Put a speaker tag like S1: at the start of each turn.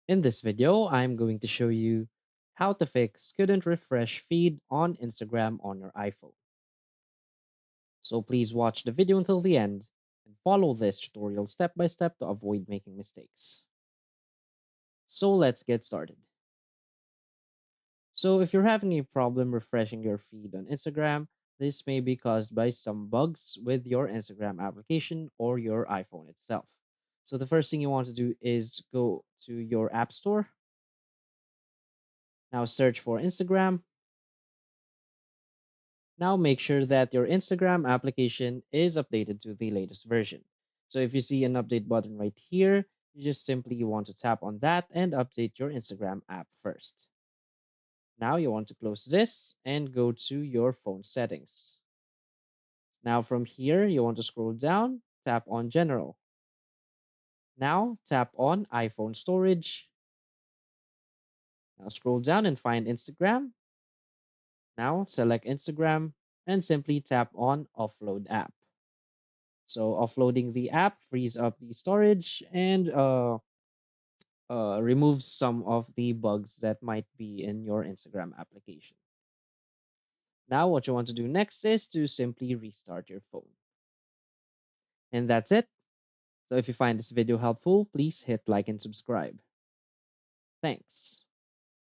S1: In this video, I'm going to show you how to fix couldn't refresh feed on Instagram on your iPhone. So please watch the video until the end and follow this tutorial step by step to avoid making mistakes. So let's get started. So if you're having a problem refreshing your feed on Instagram, this may be caused by some bugs with your Instagram application or your iPhone itself. So the first thing you want to do is go to your App Store. Now search for Instagram. Now make sure that your Instagram application is updated to the latest version. So if you see an update button right here, you just simply want to tap on that and update your Instagram app first. Now you want to close this and go to your phone settings. Now from here, you want to scroll down, tap on General. Now tap on iPhone storage. Now scroll down and find Instagram. Now select Instagram and simply tap on Offload app. So offloading the app frees up the storage and removes some of the bugs that might be in your Instagram application. Now, what you want to do next is to simply restart your phone. And that's it. So if you find this video helpful, please hit like and subscribe. Thanks.